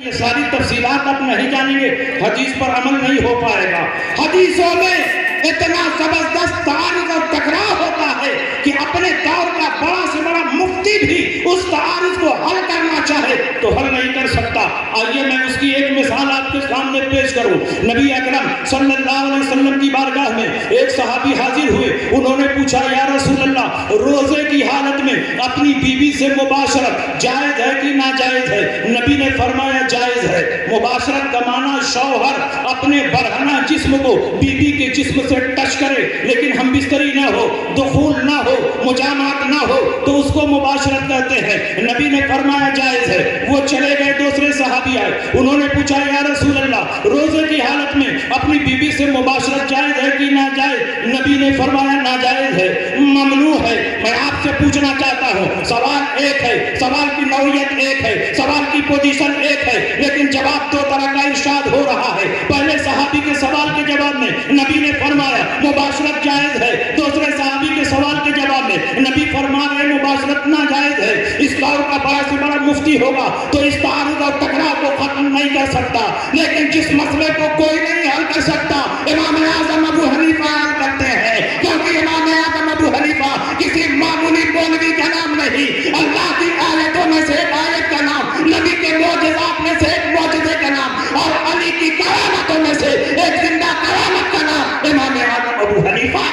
ये सारी तफसीलात आप नहीं जानेंगे, हदीस पर अमल नहीं हो पाएगा। हदीसों में इतना जबरदस्त तारुज़ और टकराव होता है कि अपने दौर का बड़ा से बड़ा मुफ्ती भी उस तारुज़ को हल करना चाहे तो हल नहीं कर सकता। आइए मैं उसकी एक मिसाल आपके सामने पेश करूं। नबी अकरम सल्लल्लाहु अलैहि वसल्लम की बारगाह में एक सहाबी हाजिर हुए। उन्होंने पूछा, या रसूल अल्लाह, रोजे की हालत में अपनी बीवी से मुबाशरत जायज है कि नाजायज है? नबी ने फरमाया जायज है। मुबाशरत का माना शौहर अपने बरहना जिस्म को बीवी के जिस्म से टच करे, लेकिन हम बिस्तरी ना हो, दुखूल ना हो, मुजामात ना हो, तो उसको मुबाशरत कहते हैं। नबी ने फरमाया जायज है। वो चले गए, दूसरे सहाबी आए। उन्होंने पूछा, या रसूल अल्लाह, रोजे की हालत में अपनी बीवी से मुबाशरत जायज है कि नाजायज? नबी ने फरमाया नाजायज है, ममनू है। मैं आपसे पूछना चाहता हूँ, सवाल एक है, सवाल की नौयत एक है, सवाल की पोजीशन एक है, लेकिन जवाब दो तरह का इरशाद हो रहा है। पहले सहाबी के सवाल के जवाब में नबी ने फरमाया मुबाशरत जायज है। दूसरे सहाबी के सवाल के जवाब में नबी फरमा रहे मुबाशरत नाजायज है। इस दौर का बड़ा से बड़ा मुफ्ती होगा तो इस तारुज़ और टकराव को खत्म नहीं कर सकता, लेकिन जिस मसले को कोई नहीं हल कर सकता, इमाम आज़म अबू हनीफा हल करते हैं। क्योंकि इमाम आज़म अबू हनीफा किसी मामूली मौलवी का नाम नहीं, अल्लाह की आयतों में से एक आयत का नाम, नबी के मौजज़ात में से एक मौजज़े का नाम, और अली की करामतों में से एक जिंदा करामत का नाम इमाम आज़म अबू हनीफा।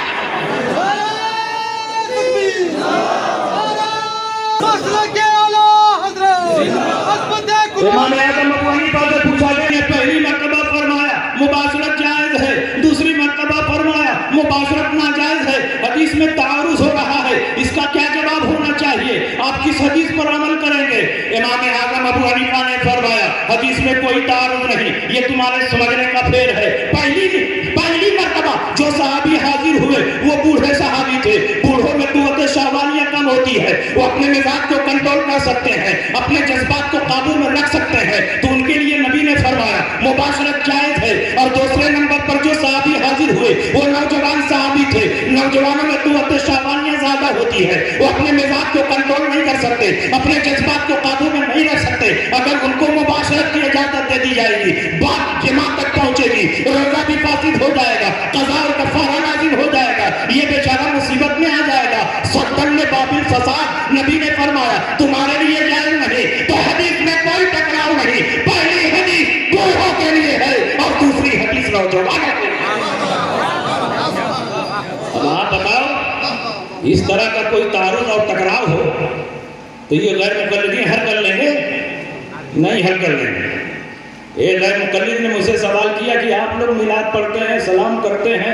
इमाम आज़म अबू हनीफा से पूछा गया, पहली मर्तबा फरमाया मुबाशरत जायज है, दूसरी मर्तबा फरमाया मुबाशरत नाजायज है। हदीस में तारुज़ हो रहा है, इसका क्या जवाब होना चाहिए? आप किस हदीस पर अमल करेंगे? इमाम आज़म अबू हनीफा ने फरमाया, हदीस में कोई तारुज़ नहीं, ये तुम्हारे समझने का फेर है। पहली मर्तबा जो सहाबी हाजिर हुए वो बूढ़े सहाबी थे। बूढ़ों में कुव्वत शाहवानिया कम होती है, वो अपने मिजाज को कंट्रोल कर सकते हैं, अपने जज्बात को काबू में रख सकते हैं, तो उनके लिए नबी ने फरमाया मुबाशरत जायज है। और दूसरे नंबर पर जो सहाबी हाजिर हुए वो नौजवान सहाबी थे। नौजवानों में कुव्वत शाहवानिया ज्यादा होती है, वो अपने मिजाज को कंट्रोल नहीं कर सकते, अपने जज्बात को काबू में नहीं रख सकते। अगर उनको मुबाशरत की इजाजत दे दी जाएगी, बात जिमा तक पहुंचेगी, रोजा भी फासिद हो जाएगा, कज़ा और कफ़ारा नाज़िल हो जाएगा, ये बेचारा मुसीबत में आ जाएगा। सद्दन ने बाबिल फसाद, नबी ने फरमाया तुम्हारे लिए जायज नहीं। तो हदीस में कोई टकराव नहीं। पहली हदीस बूढ़ों के लिए है और दूसरी हदीस नौजवानों के लिए। अब आप बताओ, इस तरह का कोई तारुज़ और टकराव हो तो ये गैर मुक़ल्लिदीन हल कर लेंगे? नहीं हल कर लेंगे। एक गैर मुक़ल्लिद ने मुझसे सवाल किया कि आप लोग मिलाद पढ़ते हैं, सलाम करते हैं,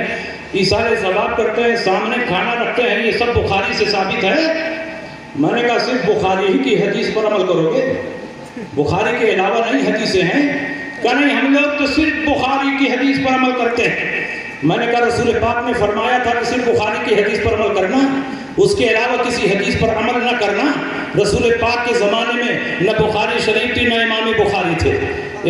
इशारे सवाब करते हैं, सामने खाना रखते हैं, ये सब बुखारी से साबित है? मैंने कहा सिर्फ बुखारी ही की हदीस पर अमल करोगे, बुखारी के अलावा नहीं हदीसें हैं? कहा नहीं, हम लोग तो सिर्फ बुखारी की हदीस पर अमल करते हैं। मैंने कहा रसूल पाक ने फरमाया था कि सिर्फ बुखारी की हदीस पर अमल करना, उसके अलावा किसी हदीस पर अमल न करना। रसूल पाक के ज़माने में न बुखारी शरीफ थी न इमाम बुखारी थे।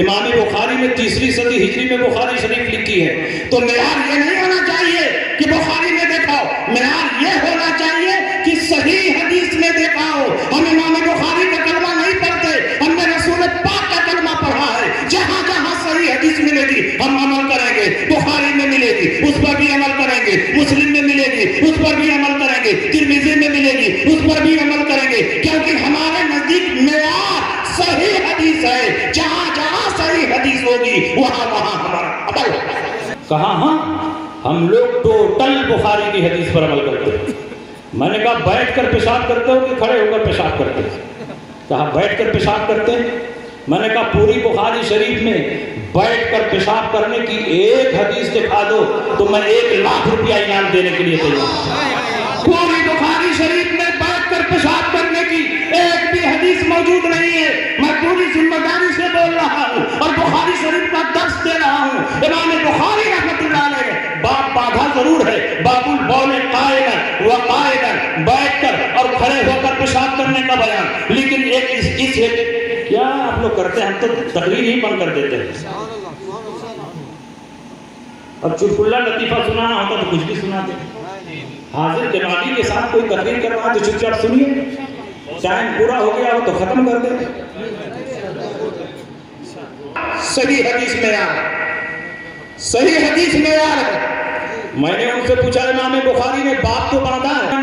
इमाम बुखारी ने 3री सदी हिजरी में बुखारी शरीफ लिखी है। तो मेयार ये नहीं होना चाहिए कि बुखारी में दिखाओ, मेयार ये होना चाहिए कि सही हदीस में दिखाओ। हम इमाम बुखारी का कलमा नहीं पढ़ते, हमने रसूल पाक का कलमा पढ़ा है। जहाँ जहाँ सही हदीस मिलेगी हम अमल करेंगे। बुखारी में मिलेगी उस पर भी अमल करेंगे, मुस्लिम में मिलेगी उस पर भी अमल करेंगे, तिरमिज़ी में मिलेगी उस पर भी अमल करेंगे, क्योंकि हमारे नजदीक मेयार सही हदीस है। जहाँ जहाँ सही हदीस होगी वहाँ वहाँ हमारा अमल। कहा हाँ, हम लोग टोटल बुखारी की हदीस पर अमल करते हैं। मैंने कहा बैठकर पेशाब करते हो कि खड़े होकर पेशाब करते हैं? कहा बैठकर पेशाब करते हैं। मैंने कहा पूरी बुखारी शरीफ में बैठकर पेशाब करने की एक हदीस दिखा दो तो मैं 1 लाख रुपया इनाम देने के लिए तैयार। पूरी बुखारी शरीफ में बैठकर पेशाब करने की एक भी हदीस मौजूद नहीं है। मैं पूरी जिम्मेदारी से बोल रहा हूँ और बुखारी शरीफ का दर्स दे रहा हूँ। इमाम बुखारी रहमतुल्लाह अलैह बाप बाधा जरूर है, बाबुल बौले कायदन व कायदन, बैठकर और खड़े होकर पेशाब करने का बयान, लेकिन एक इस क्या आप लोग करते हैं? हम तो तकरीर ही बंद कर देते हैं। अब चुटकुल्ला लतीफा सुनाना होता तो कुछ भी सुनाते। हाजिर दिमागी के साथ कोई तकरीर कर रहा है तो चुपचाप सुनिए, टाइम पूरा हो गया हो तो खत्म कर दे। सही हदीस में यार, सही हदीस में यार है। मैंने उनसे पूछा इमाम बुखारी ने बात तो बांधा है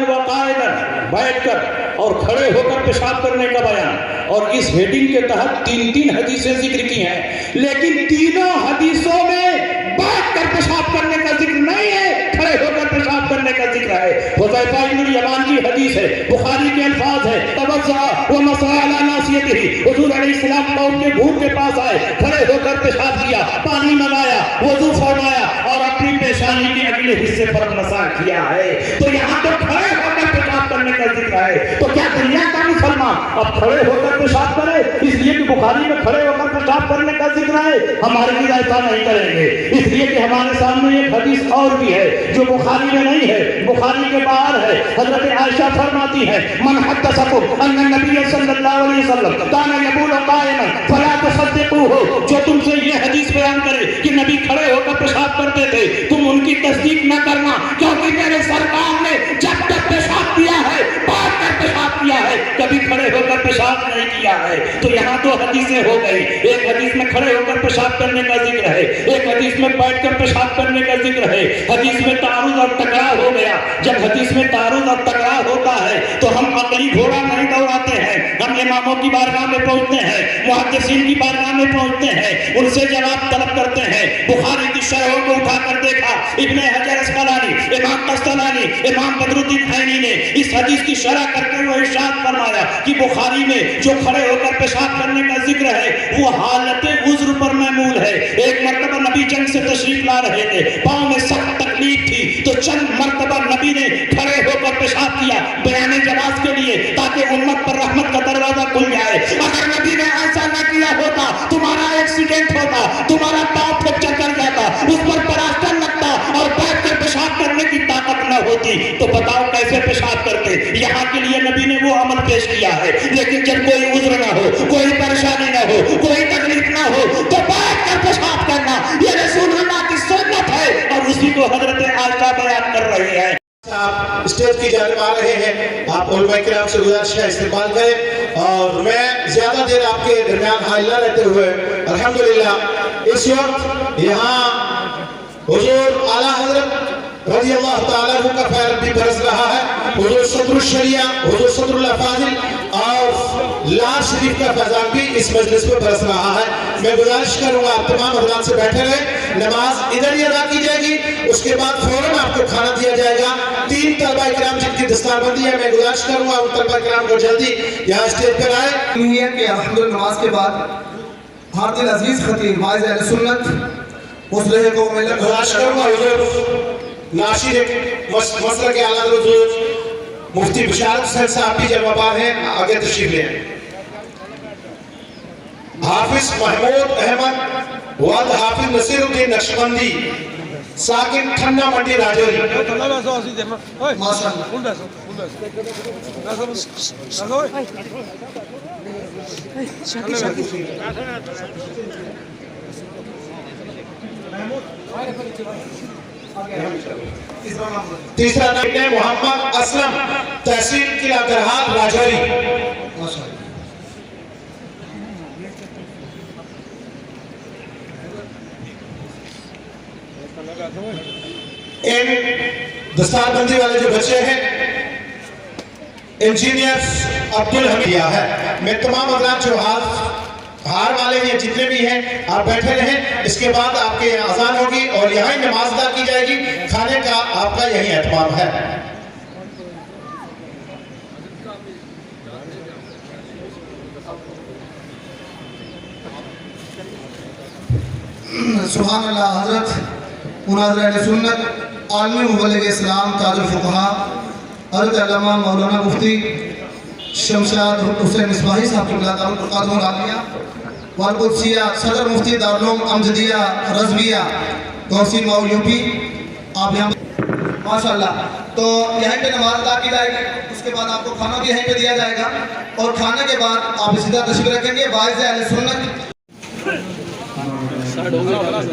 बैठकर और खड़े होकर पेशाब करने का बयान, और इस हेडिंग के तहत 3-3 हदीसें जिक्र की हैं, लेकिन तीनों हदीसों में बैठकर पेशाब करने का जिक्र नहीं है, खड़े होकर पेशाब करने का जिक्र है। हुज़ैफा इब्न यमान की हदीस है, बुखारी के अल्फाज है, तवज़्ज़ा व मसा अला नासियतिही, हुजूर अलैहिस्सलाम कौम के भूख के पास आए, खड़े होकर पेशाब किया, पानी मंगाया, वुज़ू फरमाया और अपनी पेशानी के अगले हिस्से पर मसा किया है। तो यहाँ तो खड़े होकर पेशाब करने का जिक्र है, तो क्या दुनिया का मुसलमान अब खड़े होकर पेशाब करे इसलिए कि बुखारी में खड़े होकर पेशाब करने का जिक्र है? हमारे लिए ऐसा नहीं करेंगे, इसलिए कि हमारे सामने एक हदीस और भी है जो बुखारी में नहीं है, बुखारी के बाहर है। हजरत आयशा फरमाती है, मन हद्दसकुम अन्ना नबी सल्लल्लाहु अलैहि वसल्लम काना यबूलु कायमन फला तसद्दिकूहु, जो तुमसे ये हदीस बयान करे कि नबी खड़े होकर पेशाब करते थे, तुम उनकी तस्दीक न करना, क्योंकि मेरे सरकार ने जब तक पेशाब किया है बैठ कर पेशाब किया है, कभी खड़े होकर पेशाब नहीं किया है। तो यहाँ तो हदीसें हो गई, एक हदीस में खड़े होकर पेशाब करने का जिक्र है, एक हदीस में बैठकर पेशाब करने का जिक्र है, हदीस में तारुद और टकराव हो गया। जब हदीस में तारुद और टकराव होता है तो हम अकली घोड़ा नहीं दौड़ाते हैं, हम इमामों की बारगाह में पहुंचते हैं, मुहद्दिसीन की बारगाह में पहुंचते हैं, उनसे जवाब तलब करते हैं। बुखारी की शरहों को उठाकर देखा, इब्ने हजर अस्कलानी, इमाम कस्तलानी, इमाम बदरुद्दीन ऐनी ने इस हदीस की शरह करते हुए इरशाद फरमाया कि बुखारी में जो खड़े होकर पेशाब करने का जिक्र है वो हालत उज़्र पर महमूल है। एक मर्तबा नबी जंग से तशरीफ ला रहे थे, पाँव में सख्त तकलीफ थी, तो चंद मर्तबा नबी ने खड़े होकर पेशाब किया बयाने जवाज के लिए, ताकि उम्मत पर रहमत का दरवाजा खुल जाए। अगर नबी ने ऐसा न किया होता, तुम्हारा एक्सीडेंट होता, तुम्हारा पाँव फ्रैक्चर कर जाता, उस पर प्लास्टर लगता और बैठ कर पेशाब करने की ताकत न होती, तो बताओ कैसे पेशाब करते? यहाँ के लिए नबी ने वो अमल पेश किया है। लेकिन जब कोई उज़्र ना हो, कोई परेशानी ना हो, कोई तकलीफ ना हो, तो बैठ कर पेशाब करना ये रसूलुल्लाह की सुन्नत है, और उसी को हजरत आयशा बयान कर रही है। आप स्टेज की जानिब आ रहे हैं, आप उलमा किराम से गुजारिश है इस्तेमाल करें, और मैं ज्यादा देर आपके दरमियान हाजिर न रहते हुए अल्हम्दुलिल्लाह इस वक्त यहाँ हुजूर आला हजरत रज़ी अल्लाह ताला अन्हु का फैज़ भी बरस रहा है, हुजूर सदरुल शरिया, हुजूर सदरुल फाजिल और लाल शरीफ का फैज़ान भी इस मजलिस में बरस रहा है। मैं गुजारिश करूंगा आप तमाम हज़रात से बैठे रहे, नमाज इधर ही अदा की जाएगी, उसके बाद फौरन आपको खाना दिया जाएगा। 3 तलबा किराम जिनकी दस्तारबंदी है, मैं गुजारिश करूंगा उन तलबा किराम को जल्दी यहाँ स्टेज पर आए। अल्हम्दुलिल्लाह नमाज के बाद हर दिल अजीज खतीब वाइज़ अहले सुन्नत मुस्लिह को मैं गुजारिश करूंगा हुजूर नाशिर मसलक के आला हुजूर मुफ्ती बिशारत हुसैन साहब भी जलवाबार हैं, आगे तशरीफ लें। हाफिज महमूद अहमद वाद हाफिज नसीरुद्दीन नक्शबंदी साकिन ठन्ना मंडी राजौरी। तीसरा नाम है मोहम्मद असलम तहसील किला दरहाल राजौरी। इन दस्तारबंदी वाले जो बच्चे हैं इंजीनियर अब्दुल हमीद है। मैं तमाम हज़रात जो हार वाले हैं जितने भी हैं आप बैठे रहें, इसके बाद आपके यहाँ अजान होगी और यहाँ ही नमाज अदा की जाएगी, खाने का आपका यही एहतमाम है। सुभान अल्लाह हज़रत मुनाज़िर अहले सुन्नत आलमी मुबल्लिग इस्लाम ताजुल फुक़हा हज़रत अल्लामा मौलाना मुफ्ती शमशाद हुसैन मिसबाही साहब की मुलाकात आलिया वालकुदसिया सदर मुफ्ती दारुल उलूम अमजदिया रज़विया तौसील मऊ यूपी, आप यहाँ माशाअल्लाह। तो यहीं पे नमाज अदा की जाएगी, उसके बाद आपको खाना भी यहीं पे दिया जाएगा, और खाने के बाद आप सीधा तशरीफ रखेंगे वाइज़ अहले सुन्नत।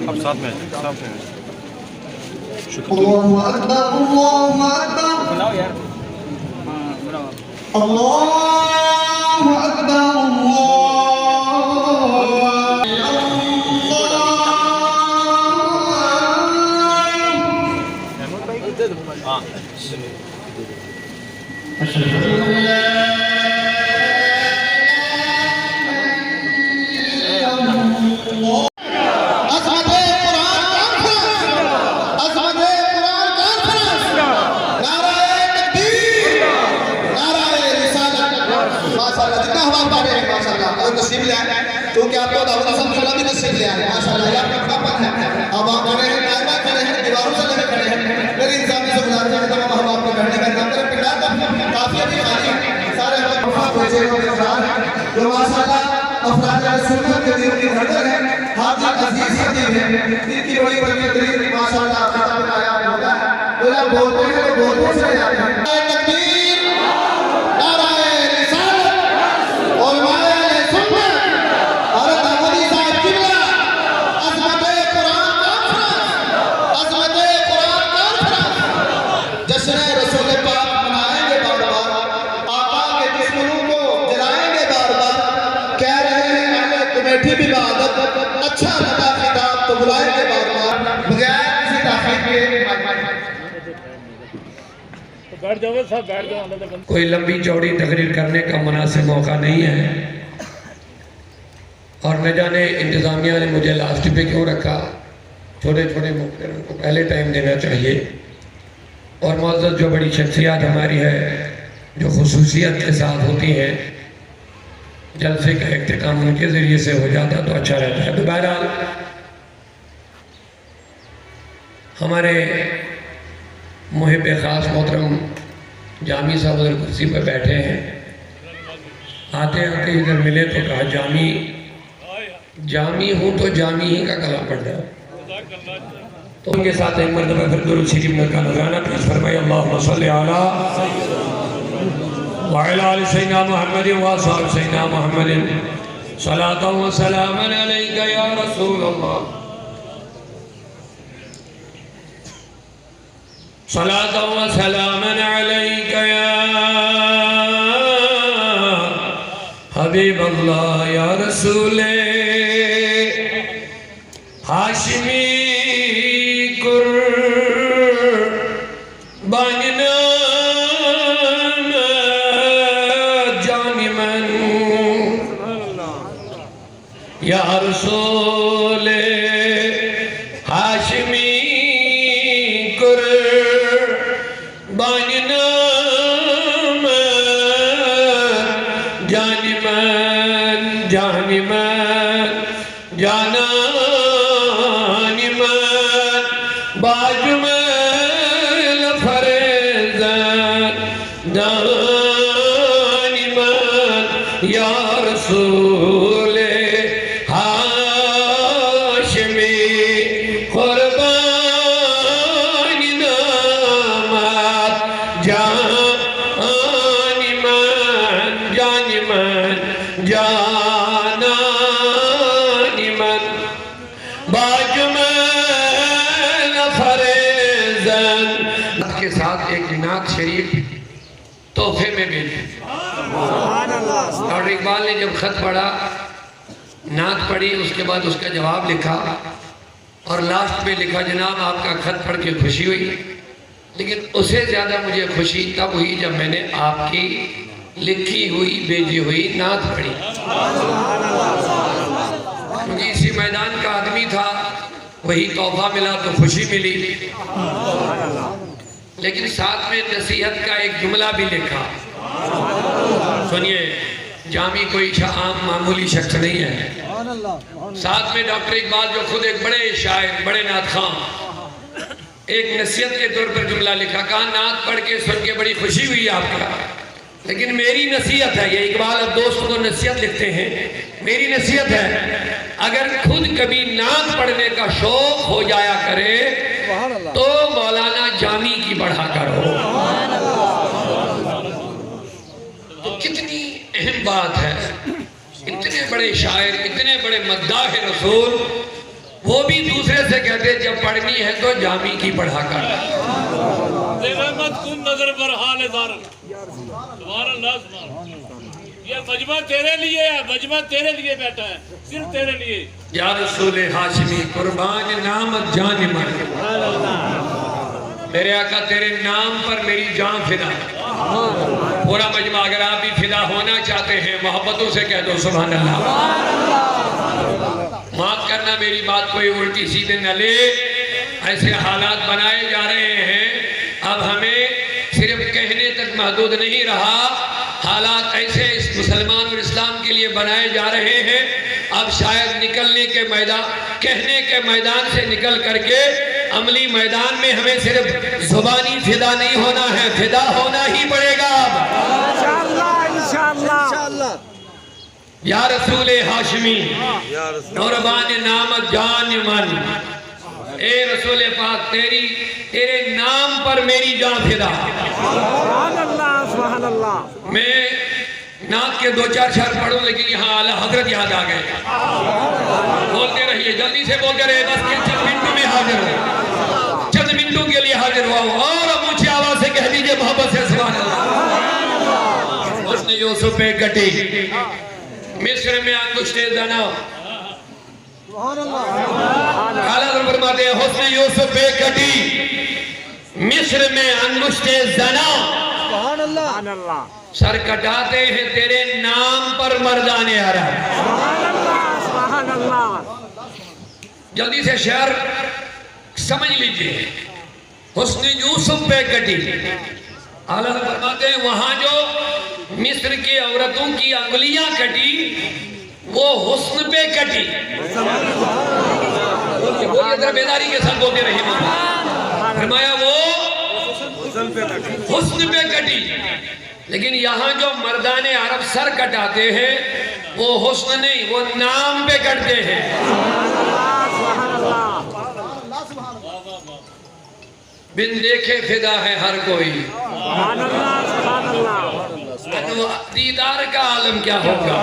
अब साथ में अल्लाहु अकबर अल्लाहु अकबर बनाओ यार, अल्लाहु अकबर अल्लाहु क्योंकि आपको दाऊद सब खुला भी नसीब ले आए माशाल्लाह, ये आपका बड़ापन है। अब आप खड़े हैं, नायबा खड़े हैं, दीवारों से लगे खड़े हैं, मेरी इंसान से गुजारिश है तमाम अहबाब को बैठने का इंतजाम करें। पिंडार का काफी अभी खाली है, सारे बच्चे लोग जो माशाल्लाह अफराद सुन्नत के दिन की धड़कन है, हाजिर अजीज खतीब है, इनकी बड़ी बड़ी तकरीर माशाल्लाह किताब में आया होता है। तो जब बोलते हैं तो बोलते चले जाते हैं। तकबीर, नाराए रिसालत, उलमाए सुन्नत और दाऊदी साहब किबला, अज़मत कुरान कॉन्फ्रेंस, अज़मत कुरान कॉन्फ्रेंस, जश्न रसूल पाक मनाएंगे बार बार, आका के दुश्मनों को जलाएंगे बार बार, कह रहे हैं अहले कमेटी भी इबादत, अच्छा लगा खिताब तो बुलाएंगे बार बार, बगैर किसी ताखीर के। कोई लंबी चौड़ी तकरीर करने का मुनासिब मौका नहीं है, और न जाने इंतज़ामिया ने मुझे लास्ट पे क्यों रखा। छोटे छोटे मुख्तरम को पहले टाइम देना चाहिए, और मुअज़्ज़ज़ जो बड़ी शख्सियत हमारी है, जो खुसूसियत के साथ होती है, जलसे का इख्तिताम उनके ज़रिए से हो जाता तो अच्छा रहता है। तो बहरहाल हमारे मुहिब ख़ास मोहतरम जामी साहब उधर कुर्सी पर बैठे हैं, आते आते इधर मिले तो कहा जामी हूँ तो जामी ही का कला पढ़ना। तो उनके साथ एक मरतबा फिर दुरूद शरीफ में का नज़राना पेश फरमाइए। अल्लाहुम्मा सल्ली अला व अला आलि सय्यिदना मुहम्मद व असहाबि सय्यिदना मुहम्मद सलातन व सलामन अलैका या रसूल अल्लाह, सलातन व सलामन अलैका या हबीब अल्लाह या रसूल हाशिमी कुर्बान जानी मन या रसूल हाशिमी कुर्बान जानी मन जानी मन जाना बाजू में लफरेज़न दानी मन या रसूल हाशिमी कुर्बान नामत जानी मन जानी मन जानी मन बाजू में के साथ एक नात शरीफ तोहफे में भेजी। और इकबाल ने जब खत पढ़ा, नात पढ़ी, उसके बाद उसका जवाब लिखा, और लास्ट में लिखा जनाब आपका खत पढ़ के खुशी हुई, लेकिन उससे ज़्यादा मुझे खुशी तब हुई जब मैंने आपकी लिखी हुई भेजी हुई नात पढ़ी, क्योंकि इसी मैदान का आदमी था, वही तोहफा मिला तो खुशी मिली, लेकिन साथ में नसीहत का एक जुमला भी लिखा। सुनिए, जामी कोई आम मामूली शख्स नहीं है। साथ में डॉक्टर इकबाल जो खुद एक बड़े शायर, बड़े नात खां, एक नसीहत के तौर पर जुमला लिखा। कहा नात पढ़ के सुन के बड़ी खुशी हुई आपका, लेकिन मेरी नसीहत है, ये इकबाल अब दोस्त को नसीहत लिखते हैं, मेरी नसीहत है अगर खुद कभी नात पढ़ने का शौक हो जाया करे तो मौलाना जामी की बढ़ा करो। तो कितनी अहम बात है, इतने बड़े शायर, इतने बड़े मद्दाह रसूल, वो भी दूसरे से कहते जब पढ़नी है तो जामी की पढ़ा कर। नजर पर हाल ये मजमा तेरे लिए है, मजमा तेरे लिए बैठा है, सिर्फ तेरे लिए। या रसूल हाशिमी कुर्बान नाम जान मन मेरे आका तेरे नाम पर मेरी जान फिदा। पूरा मजमा अगर आप भी फिदा होना चाहते हैं मोहब्बतों से कह दो सुभान अल्लाह। माफ करना मेरी बात कोई उल्टी सीधे न ले, ऐसे हालात बनाए जा रहे हैं अब हमें सिर्फ कहने तक महदूद नहीं रहा, हालात ऐसे इस मुसलमान और इस्लाम के लिए बनाए जा रहे हैं अब शायद निकलने के मैदान, कहने के मैदान से निकल करके अमली मैदान में हमें सिर्फ जुबानी फिदा नहीं होना है, फिदा होना ही पड़ेगा इंशाअल्लाह। या रसूल हाशमी नौरबान नामक जान मन, ए रसूल पाक तेरे नाम पर मेरी जान फिदा। मैं नाक के 2-4 शहर पढ़ूं लेकिन यहाँ आला हजरत याद आ गए। बोलते रहिए, जल्दी से बोलते रहिए, बस चंद मिनटों में हाजिर हो, चंद मिनटों के लिए हाजिर हुआ और अब ऊंची आवाज से कह दीजिए मोहब्बत से सुभान अल्लाह। उसने यूसुफ पे कटी, मिस्र में अंगुष्ठे ज़ना, फरमाते हैं हुस्न यूसुफ पे कटी, मिस्र में अंगुष्ठे ज़ना, सर कटाते हैं तेरे नाम पर मर्दाने आ रहा। जल्दी से शेर समझ लीजिए, हुस्न यूसुफ पे कटी। आला फरमाते हैं वहां जो मिस्र की औरतों की अंगुलियां कटी वो हुस्न पे कटी। बोलिए जरा बेदारी के साथ बोलते रहिए। फरमाया वो हुस्न पे कटी, लेकिन यहाँ जो मर्दाने अरब सर कटाते हैं वो हुस्न नहीं, वो नाम पे कटते हैं। बिन देखे फिदा है हर कोई, दीदार का आलम क्या होगा।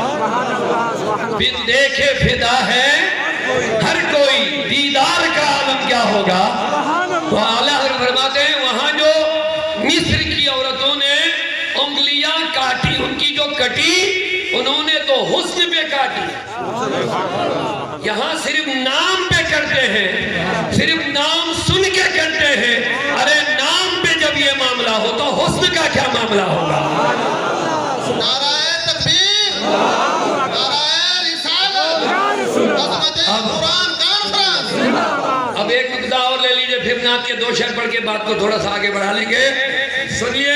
बिन देखे फिदा है हर कोई, दीदार का आलम क्या होगा। तो आला फरमाते हैं वहां जो मिस्र की औरतों ने उंगलियां काटी, उनकी जो कटी उन्होंने तो हुस्न पे काटी। यहाँ सिर्फ नाम पे करते हैं, सिर्फ नाम सुन के करते हैं। अरे नाम पे जब ये मामला हो तो हुस्न का क्या मामला होगा। नाराए तकबीर, नाराए रिसालत, कुरान कॉन्फ्रेंस। अब एक मुद्दा और ले लीजिए, फिर नात के 2 शेर पढ़ के बात को थोड़ा सा आगे बढ़ा लेंगे। सुनिए,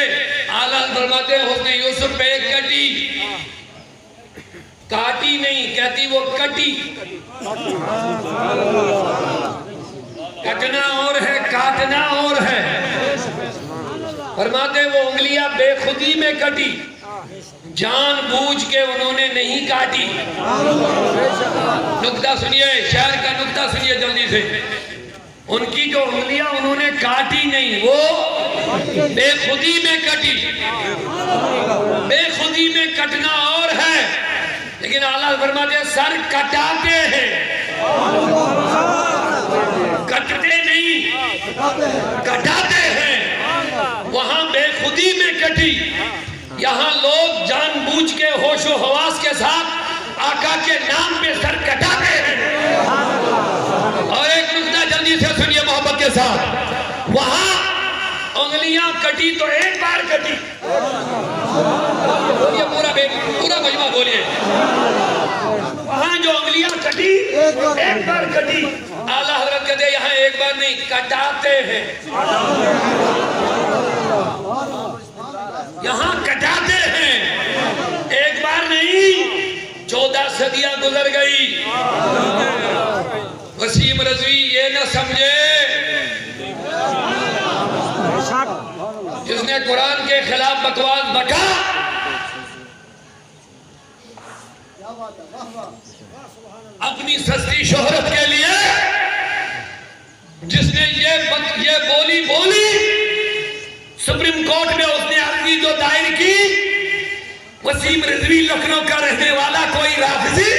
आला फरमाते हैं हुस्न यूसुफ पे कटी, काटी नहीं कहती, वो कटी। कटना और है, काटना और है। फरमाते वो उंगलियां बेखुदी में कटी, जानबूझ के उन्होंने नहीं काटी। नुक्ता सुनिए, शेर का नुक्ता सुनिए जल्दी से। उनकी जो उंगलियां उन्होंने काटी नहीं, वो बेखुदी में कटी। बेखुदी में कटना और है, लेकिन आला फरमाते सर कटाते हैं, कटते नहीं, कटाते हैं। वहां बेखुदी में कटी, यहाँ लोग जानबूझ के होशो हवास के साथ आका के नाम पे सर कटाते हैं। और एक नुक्ता जल्दी से सुनिए मोहब्बत के साथ, वहां उंगलियां कटी तो एक बार कटी। बोलिए पूरा मजमा बोलिए। वहां जो उंगलियां कटी एक बार कटी। आला हजरत कहते यहाँ एक बार नहीं, कटाते हैं। यहाँ कटाते हैं, एक बार नहीं। 14 सदियां गुजर गई। वसीम रज़वी ये न समझे जिसने कुरान के खिलाफ बकवास बका, अपनी सस्ती शोहरत के लिए जिसने ये बोली सुप्रीम कोर्ट में उसने अर्जी जो दायर की, वसीम रिजवी लखनऊ का रहने वाला कोई राफिजी,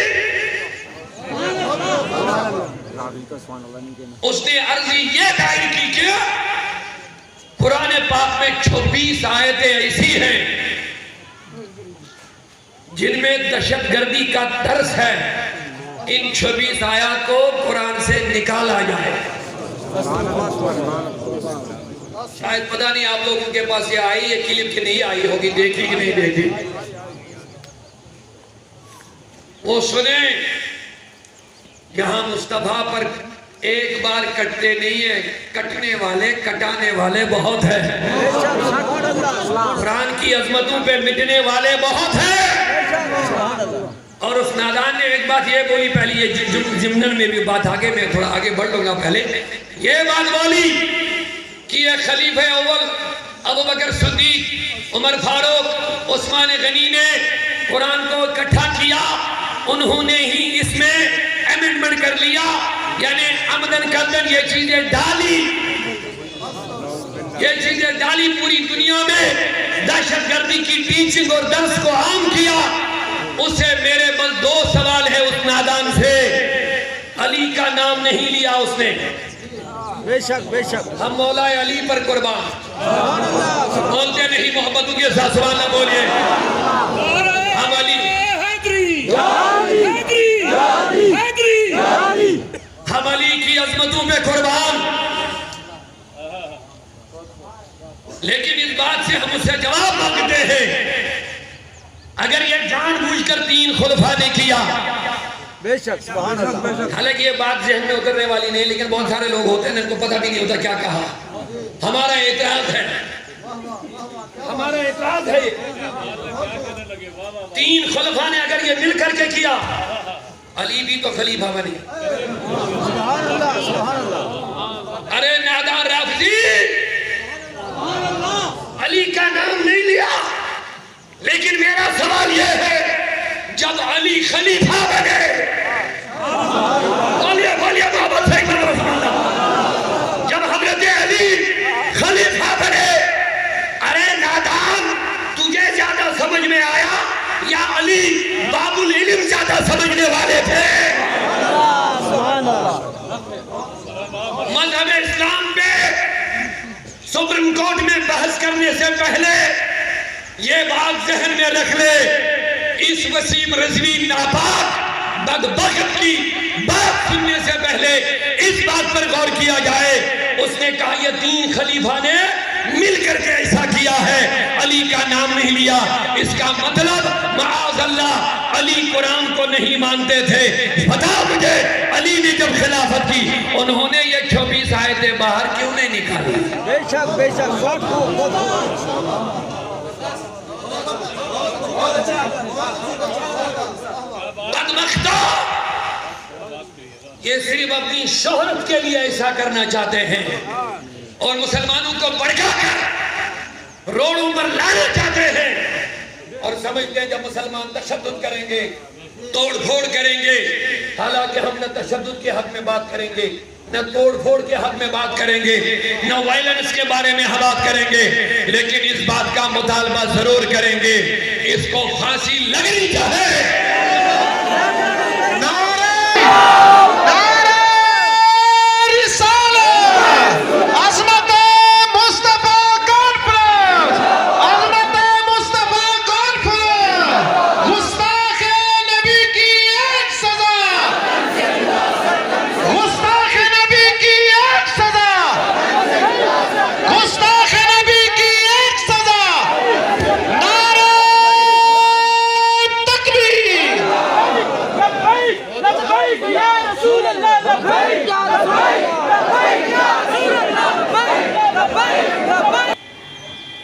उसने अर्जी ये दायर की कि कुरान पाक में 26 आयतें ऐसी हैं जिनमें दहशतगर्दी का दर्स है। इन 26 आयत को कुरान से निकाला जाए। शायद पता नहीं आप लोगों के पास ये आई है क्लिप की नहीं आई होगी, देखी कि नहीं देखी। वो सुने, यहाँ मुस्तफा पर एक बार कटते नहीं है, कटने वाले कटाने वाले बहुत है। कुरान की अजमतों पे मिटने वाले बहुत है। और उस नादान ने एक बात ये बोली, पहले ये जिमनन में भी बात आगे, मैं थोड़ा आगे बढ़ लूंगा, पहले ये बात बोली कि ये खलीफे अव्वल अबू बकर सिद्दीक, उमर फारूक, उस्मान गनी ने कुरान को इकट्ठा किया, उन्होंने ही इसमें अमेंडमेंट कर लिया, यानी आमदन करदन ये चीजें डाली, पूरी दुनिया में दहशतगर्दी की टीचिंग और दर्स को आम किया। उसे मेरे बस दो सवाल है उस नादान से, अली का नाम नहीं लिया उसने। बेशक हम मौला अली पर कुर्बान बोलते नहीं, मोहब्बतों के साथ सुभान अल्लाह बोलिए। हम अली हम अली की अजमतों पे कुर्बान। लेकिन इस बात से हम उससे जवाब मांगते हैं, अगर ये जानबूझकर 3 खुलफा ने किया, बेशक सुभान अल्लाह, हालांकि ये बात जहन में उतरने वाली नहीं, लेकिन बहुत सारे लोग होते हैं जिनको पता भी नहीं होता क्या कहा। हमारा एतराज है 3 खुलफा ने अगर ये मिल करके किया, अली भी तो खलीफा बने। अरे नादान राफजी, अली का नाम नहीं लिया, लेकिन मेरा सवाल यह है, जब अली खलीफा बने, बोलिए मोहब्बत से, जब हजरत अली खलीफा बने, अरे नादान, तुझे ज्यादा समझ में आया या अली बाबुल इल्म ज्यादा समझने वाले थे? मजहब इस्लाम पे सुप्रीम कोर्ट में बहस करने से पहले ये बात जहन में रख ले, इस वसीम रिजवी नापाक बदबख्त की बात सुनने से पहले इस बात पर गौर किया जाए। उसने कहा ये 3 खलीफा ने मिलकर के ऐसा किया है, अली का नाम नहीं लिया। इसका मतलब माअज़ल्लाह अली कुरान को नहीं मानते थे। बता मुझे, अली ने जब खिलाफत की, उन्होंने ये 24 आयतें बाहर क्यों नहीं निकाली? बेशक बदबख्ता, ये सिर्फ अपनी शोहरत के लिए ऐसा करना चाहते हैं और मुसलमानों को भड़काकर रोडों पर लाना चाहते हैं, और समझते हैं जब मुसलमान तशद्दुद करेंगे, तोड़ फोड़ करेंगे, हालांकि हम न तशद्दुद के हक में बात करेंगे, न तोड़ फोड़ के हक में बात करेंगे, न वायलेंस के बारे में हम बात करेंगे, लेकिन इस बात का मुतालबा जरूर करेंगे, इसको फांसी लगनी चाहिए।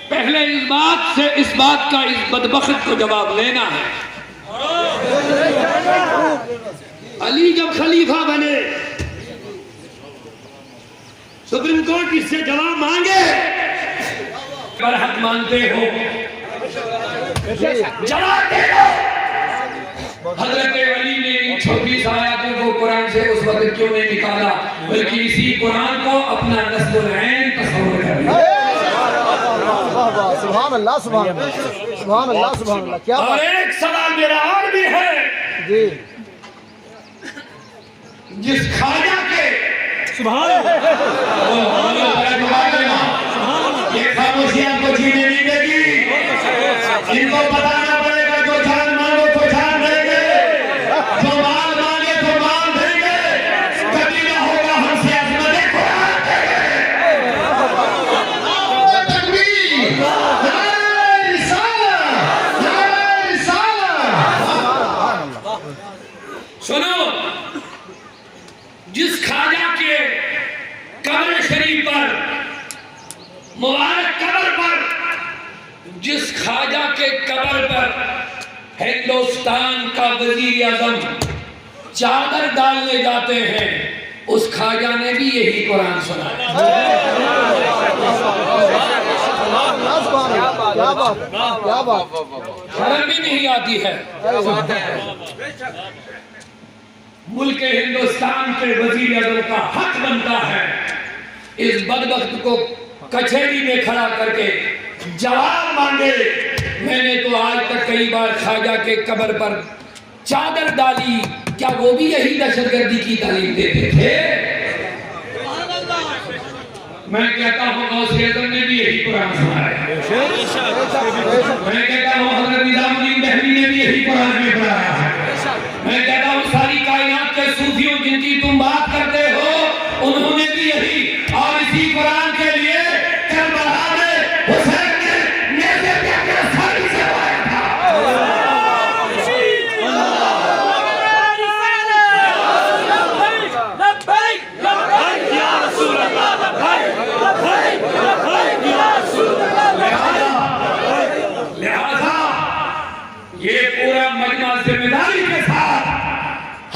पहले इस बात का इस बदबख्त को जवाब लेना है। अली जब खलीफा बने, सुप्रीम कोर्ट इससे जवाब मांगे, पर हक मानते हो, जवाब दे दो। हजरत अली ने इन 26 आयतों को कुरान से उस वक्त क्यों नहीं निकाला, बल्कि इसी कुरान को अपना नस्बुल ऐन तस्वर कर लिया। सुभान अल्लाह, सुभान अल्लाह, सुभान अल्लाह, सुभान अल्लाह। क्या और एक सवाल मेरा और भी है जी, जिस खाजा के सुभान ये खामोशी आपको जीने नहीं देगी, इनको बताना पड़ेगा, जो जान मांगो तो जान देंगे, जो माल मांगे तो माल देंगे, कभी ना होगा हमसे अजमत कुरान देंगे। जिस ख्वाजा के कब्र शरीफ पर, मुबारक कब्र पर, जिस ख्वाजा के कब्र पर हिंदुस्तान का वजीर आजम चादर डालने जाते हैं, उस ख्वाजा ने भी यही कुरान सुनाया। शर्म भी नहीं आती है। मुल्क हिंदुस्तान के वजीर आजम का हक बनता है इस बदबख्त को कचहरी में खड़ा करके जवाब मांगे। मैंने तो आज तक कई बार ख्वाजा के कब्र पर चादर डाली, क्या वो भी यही दहशतगर्दी की तालीम देते थे? मैं कहता हूँ गौसे आज़म ने भी यही कुरान सुनाया। मैं कहता हूँ हज़रत निज़ामुद्दीन दहलवी ने भी यही कुरान में पढ़ाया है। मैं कहता हूँ सारी कायनात के सूफियों जिनकी तुम बात करते हो, उन्होंने भी यही, और इसी कुरान के लिए करबला में हुसैन ने नेज़े पे अपना सर गिराया था। ये पूरा मजमा जिम्मेदारी के साथ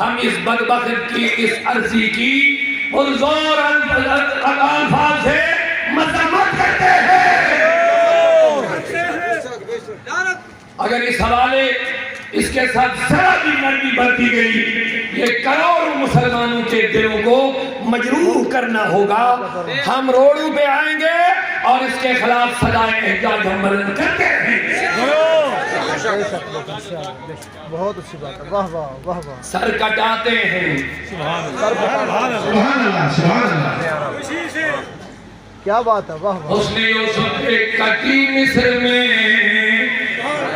हम इस बदबख्त की इस अर्जी की पुरजोर अल्फाज से मजम्मत करते हैं। अगर इस हवाले इसके साथ जरा भी नरमी बरती गई, ये करोड़ों मुसलमानों के दिलों को मजरूह करना होगा। हम रोडों पे आएंगे और इसके खिलाफ सजाएं एहतजाज हम बुलंद करते हैं। बहुत अच्छी बात है, वाह वाह वाह वाह। सर कटाते हैं, क्या बात है, वाह वाह। उसने यूसुफ के कटी मिस्र में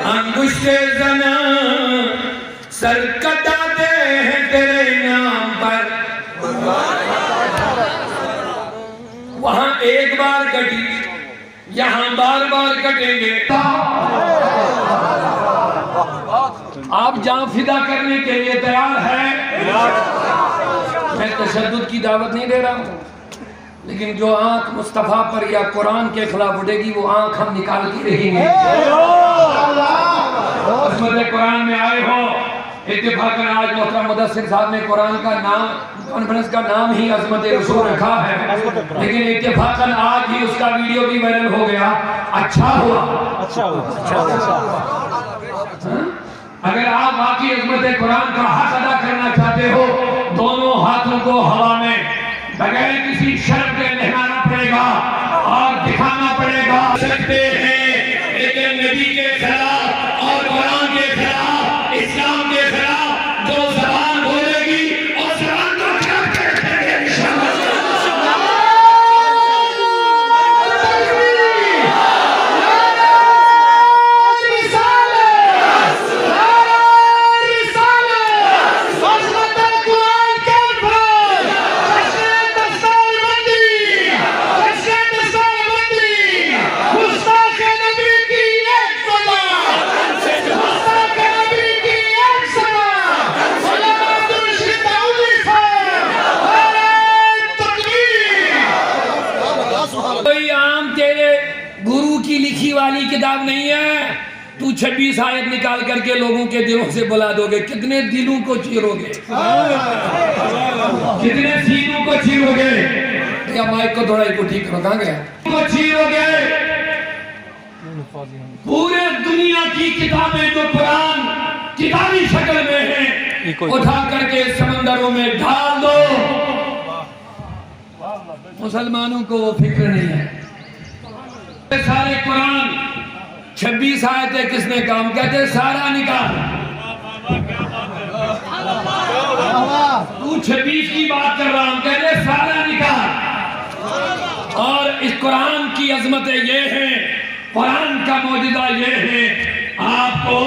अंगुष्ठे जना, सर कटाते हैं तेरे नाम पर। वहां एक बार कटी, यहाँ बार बार कटेंगे। आप जान फिदा करने के लिए तैयार हैं? मैं तशद्दुद की दावत नहीं दे रहा हूँ, लेकिन जो आंख मुस्तफा पर या कुरान के खिलाफ उठेगी वो आंख हम निकाल के रहेंगे। कुरान में आए हो, इत्तेफाकन आज मोहतरम मुदस्सिर साहब ने कुरान का नाम, कॉन्फ्रेंस का नाम ही अज़मत रसूल रखा है, लेकिन इत्तेफाकन आज ही उसका वीडियो भी वायरल हो गया। अच्छा हुआ, अच्छा हुआ। अगर आप वाकई अज़मत कुरान का हक अदा करना चाहते हो, दोनों हाथों को हवा में बगैर किसी शर्त के लहराना पड़ेगा और दिखाना पड़ेगा। सकते हैं, लेकिन नबी के खिलाफ और कुरान के खिलाफ, इस्लाम के खिलाफ जो ज़बान बोलेगी और ज़बान को खराब कर देंगे इंशाअल्लाह। वाली किताब नहीं है, तू 26 आयत निकाल करके लोगों के दिलों से बुला दोगे। कितने दिलों को चीरोगे, कितने सीनों को चीरोगे? या माइक को थोड़ा को ठीक करो, कहां गया? को चीरोगे। पूरे दुनिया की किताबें जो कुरान किताबी शक्ल में है, उठा करके समंदरों में डाल दो। मुसलमानों को वो फिक्र नहीं है। सारे कुरान 26 आयतें किसने काम, कहते सारा निकाल। तू 26 की बात कर रहा हूं, कहते सारा निकाल। और इस कुरान की अजमतें ये है, कुरान का मौजूदा ये है, आपको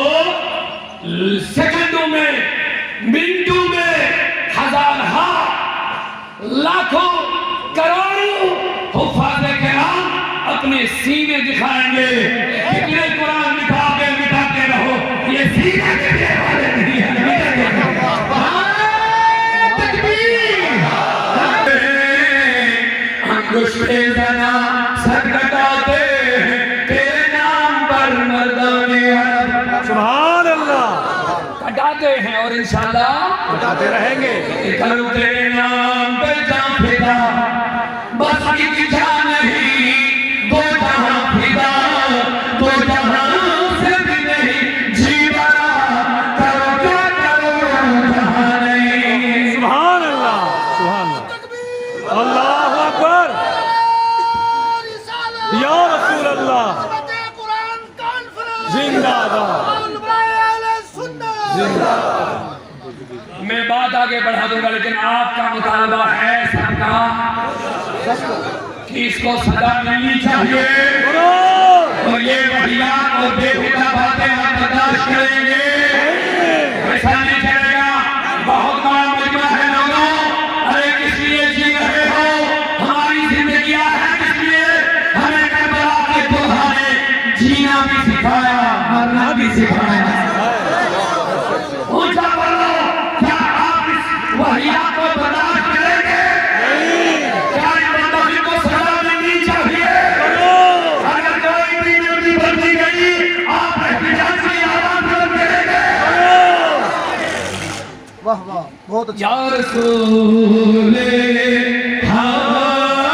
सेकंडों में, मिनटों में, हजार लाखों करोड़ों हुफ़ाज़े किराम अपने सीने दिखाएंगे। कितने कुरान मिटाते रहो, ये सीने के लिए वाले नहीं है। तकबीर। से जना सर कटाते हैं तेरे नाम पर मर्दाने अरब। सुभान अल्लाह। कटाते हैं और इंशाल्लाह कटाते रहेंगे। करूं तेरे नाम पे जान फिदा, बस एक जान नहीं दो जहां फिदा, दो जहां से भी नहीं जी भरा, करो क्या करो जहां नहीं। सुभान अल्लाह, सुभान अल्लाह, अल्लाहु अकबर, या रसूल अल्लाह, जिंदाबाद जिंदाबाद। मैं बात आगे बढ़ा दूंगा, लेकिन आपका मुतालबा है सबका कि इसको सजा मिलनी चाहिए और ये बढ़िया और बेहुदा बातें आप बर्दाश्त करेंगे, ऐसा नहीं चलेगा। बहुत बड़ा मजमा है लोगों, अरे किस लिए जी रहे हो, हमारी जिंदगियां हैं किस लिए, हमें करबला के दुल्हा ने जीना भी सिखाया मरना भी सिखाया। ऊंचा बोलो, क्या आप इस वहिया को बर्दाश्त करेंगे? क्या इन बंदों को सजा मिलनी चाहिए? अगर कोई भी नबी बदली गई, आप एहतिजाज की आवाज बुलंद करेंगे। वाह वाह, बहुत अच्छा। या रसूले हाशमी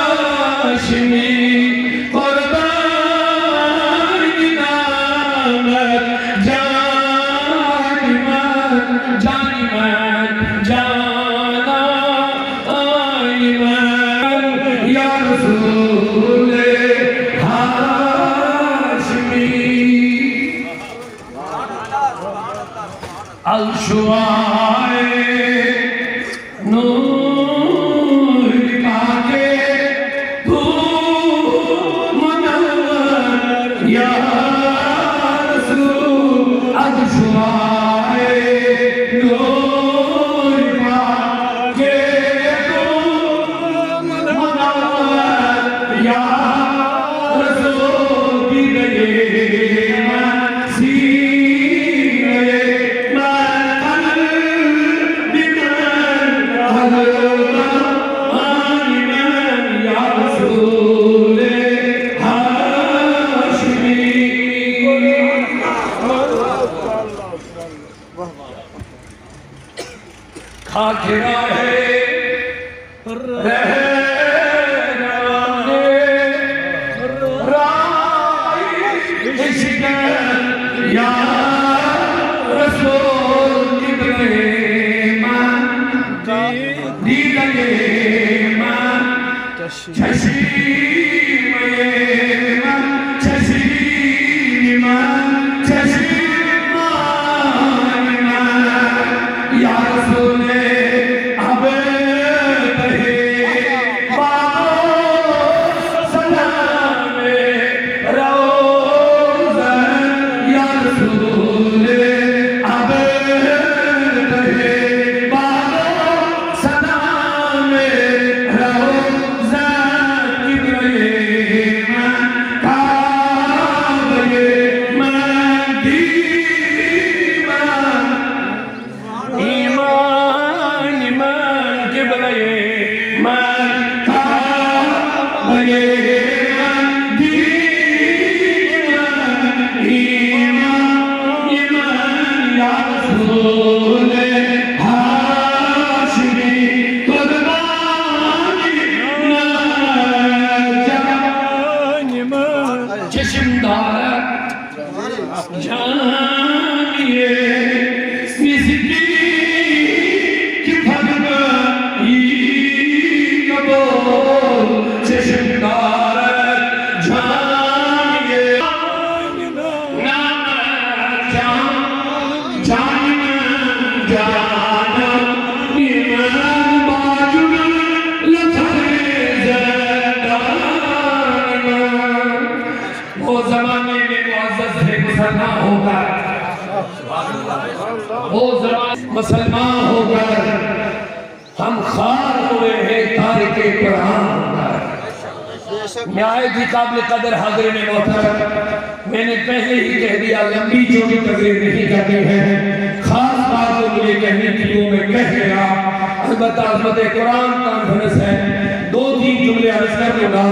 मुसलमान होकर हम खार हुए हैं तारिके कुरान होकर। न्याय की काबिल कदर हाज़िरीन मोहतरम, मैंने पहले ही कह दिया लंबी चौड़ी तकरीर नहीं करनी है, खास बात तो मुझे कहनी थी वो मैं कह गया। अलबत्ता अज़मत कुरान कॉन्फ्रेंस है, 2-3 जुमले अर्ज कर दूंगा।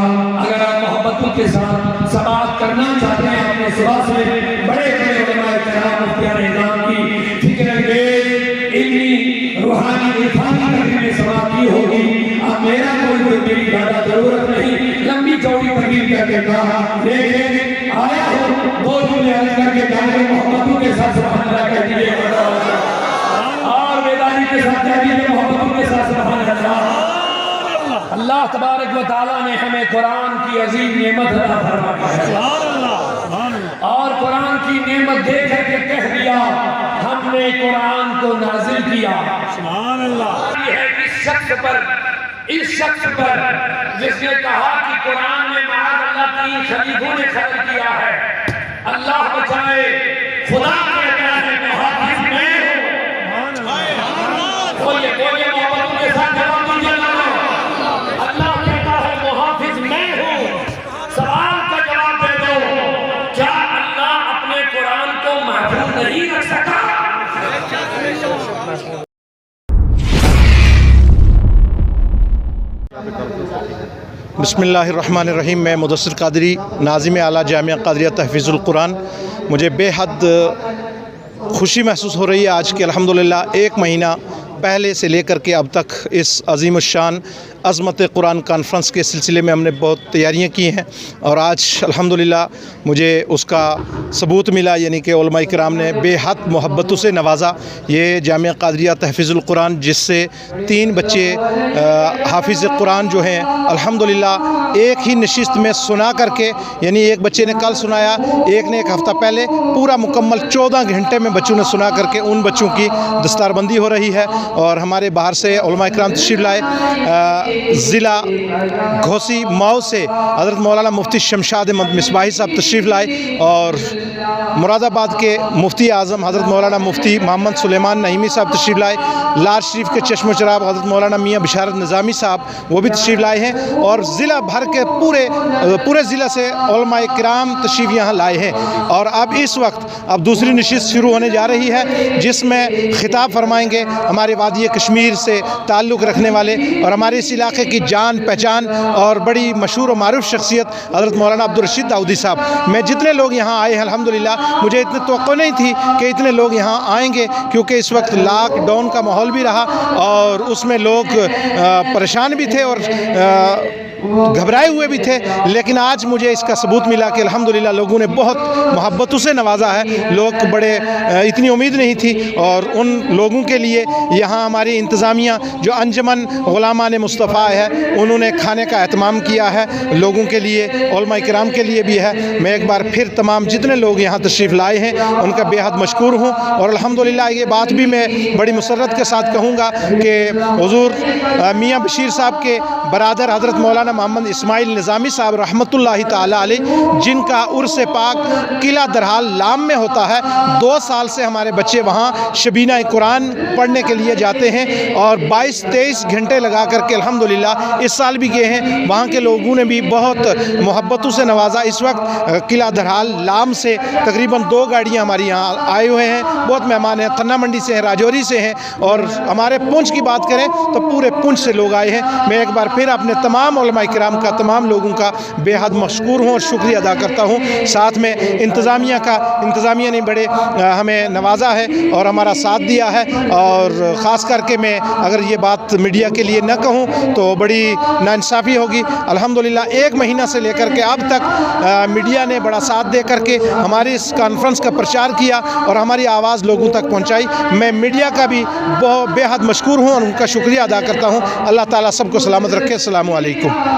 अगर आप मोहब्बतों के साथ समाअत करना चाहते हैं अपने सुबह से बड़े बड़े उलमाए किराम मुफ्तियान इज़ाम की फिक्र अंगेज इल्मी रूहानी इरफानी तकरीरें समाअत की होगी। अब मेरा कोई मेरी ज़्यादा जरूरत नहीं, लंबी चौड़ी तकरीर करके कहा, लेकिन आया हो दो जुमले अर्ज करके जाने मोहब्बतों के साथ सुभान अल्लाह कह दीजिए और बेदारी के साथ कह दीजिए मोहब्बतों के साथ सुभान अल्लाह। अल्लाह तबारक व तआला ने हमें कुरान की अजीम नेमत अता फरमाई और कुरान की नेमत दे करके कह दिया हमने कुरान को नाजिल किया। सुभान अल्लाह। ये है इस शख्स पर जिसने कहा कि कुरान में माअज़ल्लाह 3 खलीफों ने खत्म किया है। अल्लाह बचाए, खुदा कहता है मुहाफिज मैं हूं। बोलिए बोलिए मोहब्बतों के साथ जवाब दीजिए ना। अल्लाह कहता है मुहाफिज मैं हूं। सवाल का जवाब दे दो, क्या अल्लाह अपने कुरान को महफूज नहीं रख सका? बिस्मिल्लाहिर्रहमानिर्रहीम। मैं मुदस्सिर कादरी, नाज़िम आला जामिया क़ादरिया तहफ़ीज़ुल कुरान। मुझे बेहद खुशी महसूस हो रही है आज के अल्हम्दुलिल्लाह 1 महीना पहले से लेकर के अब तक इस अज़ीमुश्शान अज़मत कुरान कॉन्फ्रेंस के सिलसिले में हमने बहुत तैयारियां की हैं और आज अल्हम्दुलिल्लाह मुझे उसका सबूत मिला, यानी कि उलमा किराम ने बेहद मोहब्बतों से नवाजा। ये जामिया क़ादरिया तहफ़ीज़ुल कुरान जिससे 3 बच्चे हाफिज़ कुरान जो हैं अल्हम्दुलिल्लाह एक ही नशिस्त में सुना करके, यानी एक बच्चे ने कल सुनाया, एक ने 1 हफ़्ता पहले, पूरा मुकम्मल 14 घंटे में बच्चों ने सुना करके उन बच्चों की दस्तारबंदी हो रही है। और हमारे बाहर से उलमा किराम तशरीफ़ लाए। ज़िला घोसी माओ से हज़रत मौलाना मुफ्ती शमशाद अहमद मिसबाही साहब तशरीफ़ लाए और मुरादाबाद के मुफ्ती आज़म हज़रत मौलाना मुफ्ती मोहम्मद सुलेमान नईमी साहब तशरीफ़ लाए। लाल शरीफ के चश्म चराब हज़रत मौलाना मियाँ बिशारत निज़ामी साहब वो भी तशरीफ़ लाए हैं और ज़िला भर के पूरे ज़िला से उलमा किराम तशरीफ़ यहाँ लाए हैं। और अब इस वक्त अब दूसरी नशिस्त शुरू होने जा रही है जिसमें खिताब फरमाएँगे हमारे वादी कश्मीर से ताल्लुक़ रखने वाले और हमारे इस इलाके की जान पहचान और बड़ी मशहूर व मारूफ शख्सियत हज़रत मौलाना अब्दुल रशीद दाऊदी साहब। मैं जितने लोग यहाँ आए हैं अल्हम्दुलिल्लाह, मुझे इतनी तवक्को नहीं थी कि इतने लोग यहाँ आएंगे, क्योंकि इस वक्त लॉकडाउन का माहौल भी रहा और उसमें लोग परेशान भी थे और घबराए हुए भी थे। लेकिन आज मुझे इसका सबूत मिला कि अल्हम्दुलिल्लाह लोगों ने बहुत मोहब्बतों से नवाजा है। लोग बड़े इतनी उम्मीद नहीं थी और उन लोगों के लिए यहाँ हमारी इंतज़ामिया जो अंजमन ग़ुलामान मुस्तफ़ा है उन्होंने खाने का एहतमाम किया है लोगों के लिए, उलमा किराम के लिए भी है। मैं एक बार फिर तमाम जितने लोग यहाँ तशरीफ़ लाए हैं उनका बेहद मशकूर हूँ और अल्हम्दुलिल्लाह ये बात भी मैं बड़ी मुसर्रत के साथ कहूँगा कि हुज़ूर मियाँ बशीर साहब के बरादर हज़रत मौलाना मोहम्मद इस्माइल निज़ामी साहब रहमतुल्लाहि ताला अलैह, जिनका उर्स पाक किला दरहाल लाम में होता है, 2 साल से हमारे बच्चे वहाँ शबीना कुरान पढ़ने के लिए जाते हैं और 22-23 घंटे लगा करके अल्हम्दुलिल्लाह इस साल भी गए हैं। वहाँ के लोगों ने भी बहुत मोहब्बतों से नवाजा। इस वक्त किला दरहाल लाम से तकरीबन 2 गाड़ियाँ हमारी यहाँ आए हुए हैं, बहुत मेहमान हैं, थन्ना मंडी से हैं, राजौरी से हैं और हमारे पुंछ की बात करें तो पूरे पुंछ से लोग आए हैं। मैं एक बार फिर अपने तमाम उलमा किराम का, तमाम लोगों का बेहद मशकूर हूँ और शुक्रिया अदा करता हूँ। साथ में इंतज़ामिया ने बड़े हमें नवाजा है और हमारा साथ दिया है और ख़ास करके मैं अगर ये बात मीडिया के लिए न कहूँ तो बड़ी नाइंसाफ़ी होगी। अल्हम्दुलिल्लाह 1 महीना से लेकर के अब तक मीडिया ने बड़ा साथ दे करके हमारी इस कॉन्फ्रेंस का प्रचार किया और हमारी आवाज़ लोगों तक पहुँचाई। मैं मीडिया का भी बहुत बेहद मशकूर हूँ और उनका शुक्रिया अदा करता हूँ। अल्लाह ताला सबको सलामत रखे। अस्सलामु अलैकुम।